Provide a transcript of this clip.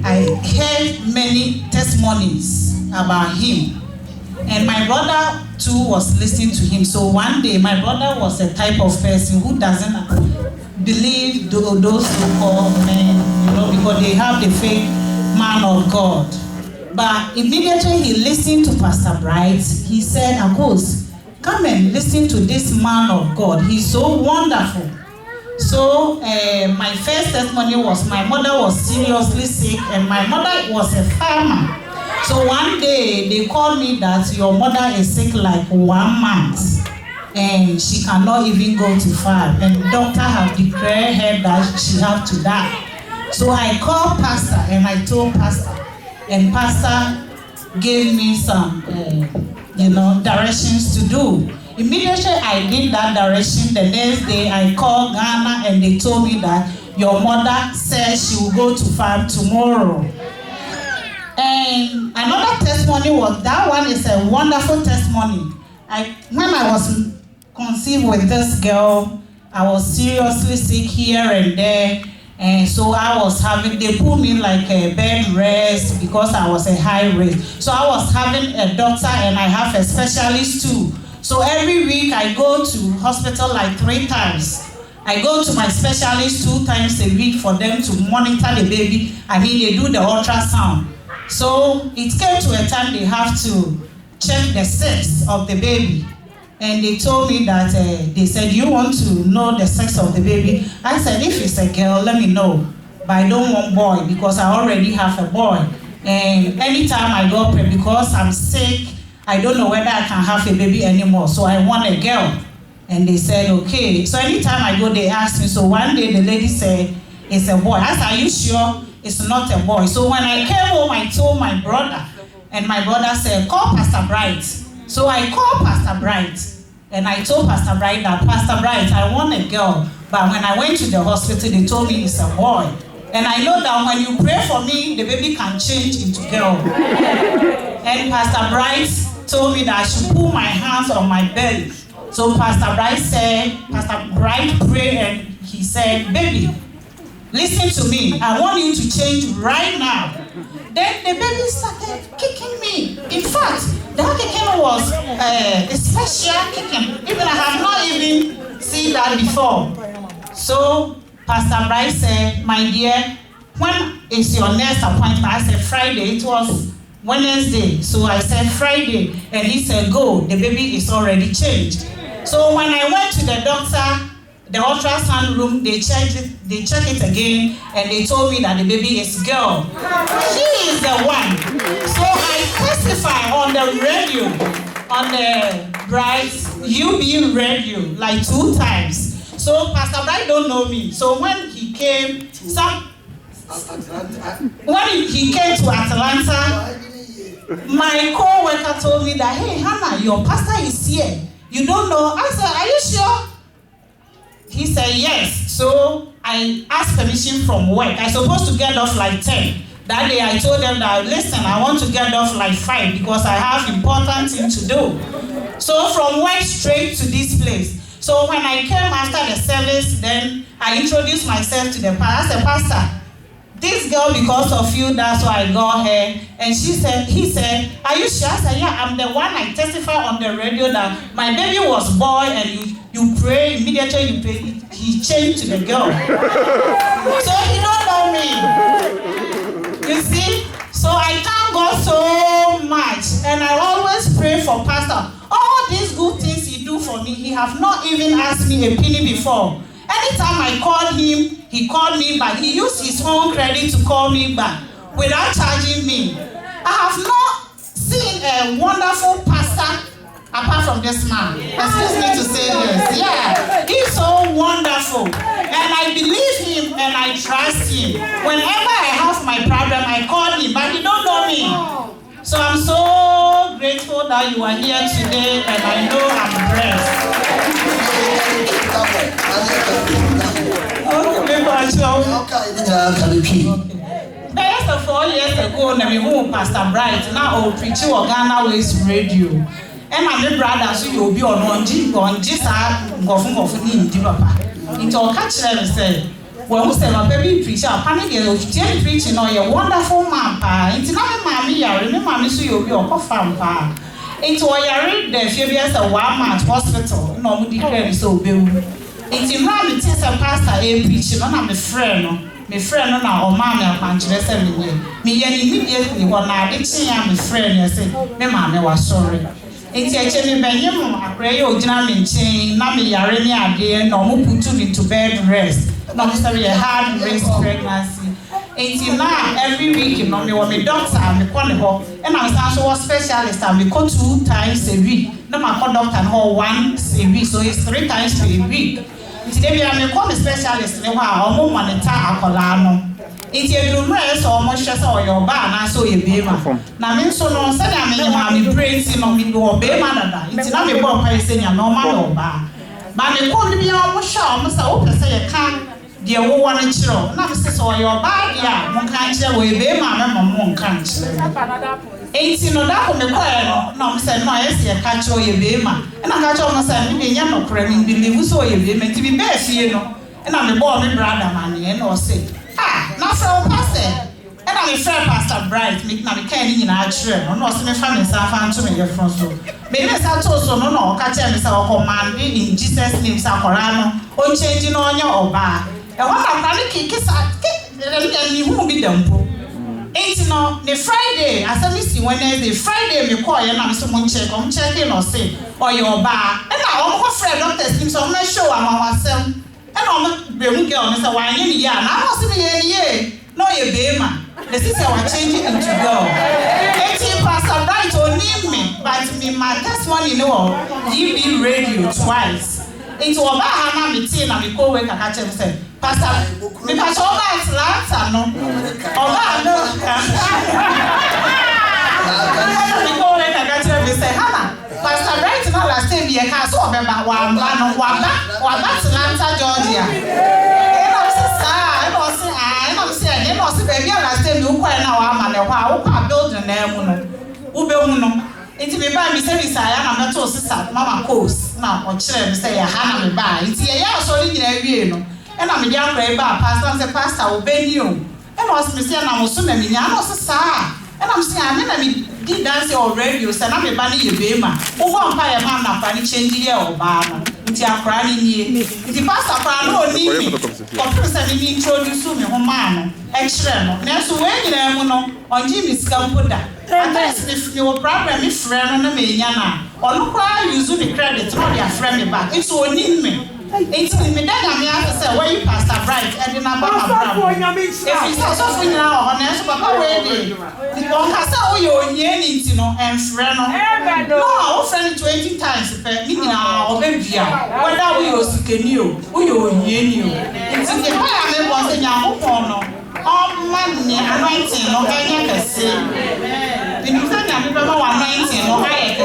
I heard many testimonies about him. And my brother too was listening to him. So one day, my brother was a type of person who doesn't believe those who call men, because they have the fake man of God. But immediately he listened to Pastor Bright. He said, Akos, come and listen to this man of God. He's so wonderful. So my first testimony was my mother was seriously sick, and my mother was a farmer. So one day they called me that your mother is sick like 1 month, and she cannot even go to farm, and doctor have declared her that she have to die. So I called Pastor and I told Pastor, and Pastor gave me some directions to do. Immediately I did that direction. The next day I called Ghana and they told me that your mother says she will go to farm tomorrow. And another testimony was, that one is a wonderful testimony. When I was conceived with this girl, I was seriously sick here and there. And so they put me like a bed rest because I was a high risk. So I was having a doctor and I have a specialist too. So every week I go to hospital like 3 times. I go to my specialist 2 times a week for them to monitor the baby. They do the ultrasound. So it came to a time they have to check the sex of the baby. And they told me that, they said, you want to know the sex of the baby? I said, if it's a girl, let me know. But I don't want boy because I already have a boy. And anytime I go pregnant, because I'm sick, I don't know whether I can have a baby anymore. So I want a girl. And they said, okay. So anytime I go, they ask me. So one day the lady said, it's a boy. I said, are you sure it's not a boy? So when I came home, I told my brother. And my brother said, call Pastor Bright. So I called Pastor Bright. And I told Pastor Bright that, Pastor Bright, I want a girl. But when I went to the hospital, they told me it's a boy. And I know that when you pray for me, the baby can change into girl. And Pastor Bright told me that I should put my hands on my belly. So Pastor Bright prayed and he said, baby, listen to me. I want you to change right now. Then the baby started kicking me. In fact, that kicking was a special kicking. Even I have not even seen that before. So Pastor Bright said, my dear, when is your next appointment? I said, Friday. It was Wednesday. So I said, Friday. And he said, go. The baby is already changed. So when I went to the doctor, the ultrasound room, they checked it again, and they told me that the baby is girl. She is the one. So I testify on the radio, on the Bright UB radio, like 2 times. So Pastor Bright don't know me. So when he came, when he came to Atlanta, my co-worker told me that, hey, Hannah, your pastor is here. You don't know? I said, are you sure? He said, yes. So I asked permission from work. I supposed to get off like 10. That day I told them that, listen, I want to get off like 5 because I have important things to do. So from work straight to this place. So when I came after the service, then I introduced myself to the pastor. I said, Pastor, this girl, because of you, that's why I got her. And he said, are you sure? I said, yeah, I'm the one I testify on the radio that my baby was boy and you pray, immediately you pray, he changed to the girl. So he don't know me. You see? So I thank God so much. And I always pray for Pastor. All these good things he do for me, he have not even asked me a penny before. Anytime I called him, he called me back. He used his own credit to call me back without charging me. I have not seen a wonderful pastor apart from this man. Excuse me to say this. Yeah, he's so wonderful. And I believe him and I trust him. Whenever I have my problem, I call him, but he don't know me. So I'm so grateful that you are here today, and I know I'm blessed. Best of 4 years ago, we moved Pastor Bright. Now we preach on Ghana Ways Radio. And my brother, so you'll be on one G, sir, go from Papa. Into a catch them say, When we say my baby preacher, panic is preaching or a wonderful man pa. It's not mammy, ya remember me so you'll be a farm pa. It's why I read the Fabius a Walmart hospital, no declare so bill. It's in Rami Tess a pastor a preaching on my friend. My friend on our mammy and Manchester. Me immediately when I did say I'm a friend, I said, my mammy was sorry. It's actually Benjamin, I pray you, Jamin chain, Nami Yareni idea, no more put into bed rest. Not necessarily a hard race pregnancy. It's now every week, you know, me when my doctor, I'm the and I'm also a specialist, I'm 2 times a week. No, my doctor and her once a week, so it's 3 times a week. Today, I'm a specialist, and I'm more monitor alcohol. It's a rumor, so much as all your bar, and I saw a baby. Now, I'm so no, said I'm brains in on me to obey man. It's not a boy saying a normal bar. But they call me almost sure, Mr. Open say a can, dear one and chill. Now, Mrs. or your bar, yeah, one can't share with baby, mamma, one can't share. Ain't you know that on the choir? No, said no, I see a catch or your baby. And I catch on myself, maybe you're not cramming, believe so your baby to be best, you know. And I'm a boy, brother, man, and or say. Not from pastor. And I'm a friend, Pastor Bright, make me candy in our children, no, some family, some fan to me, your front so. Maybe I told so no, catch him, Mr. Command in Jesus' name, Sacorano, or changing on your bar. And what I'm trying to kick is and you won't be done. Ain't you know, the Friday, as I miss you Wednesday, Friday, you call and I'm someone check, checking or say, or your bar. And I almost friend doctors, so I'm not sure I'm ourselves. And I'm a girl, Mr. Wine, yeah, and I was here, no, you baby. The sister was changing into girl. 18 Pastor Bright only me, but me, my testimony, you know, GB radio twice. Into a bar, I'm meeting and we go work and catch him say, Pastor, me pass over Atlanta, no, or we go work and catch him say, Hannah. Pastor Bright now last time we had so about Atlanta, Georgia. I'm saying, baby, last time you quite now, I'm a building there. Uno. It's me by me service, I am not to sister, Mamma Coast. Now, or chair, say, Hannah, me buy. It's a year so in a year, and I'm a young grey bar, pastor, obey you. And was Miss Yana was soon, and I was a star. And I'm saying, I mean, did dance or radio, and I'm a bunny, baby. Who won't buy a man of any change here or bar? It's a crying ye. It's a pastor, no need. Or person introduce me, man, extra. Next, when you know, on Jimmy's computer. And if your problem is friend on me, Yana, or look why you use the credit, not your friend back. It's all in me. It's me that I'm here to say, where you Pastor Bright, and then I'm about if it's also for now, honest, Papa, where they don't have so you're yearning, you know, and friend. No, friend 20 times, meaning our baby, whether we also can you, who you yearning. It's in the way I live once in your home. Oh, money, anointing, no, I can say. The new thing I'm 19, no, I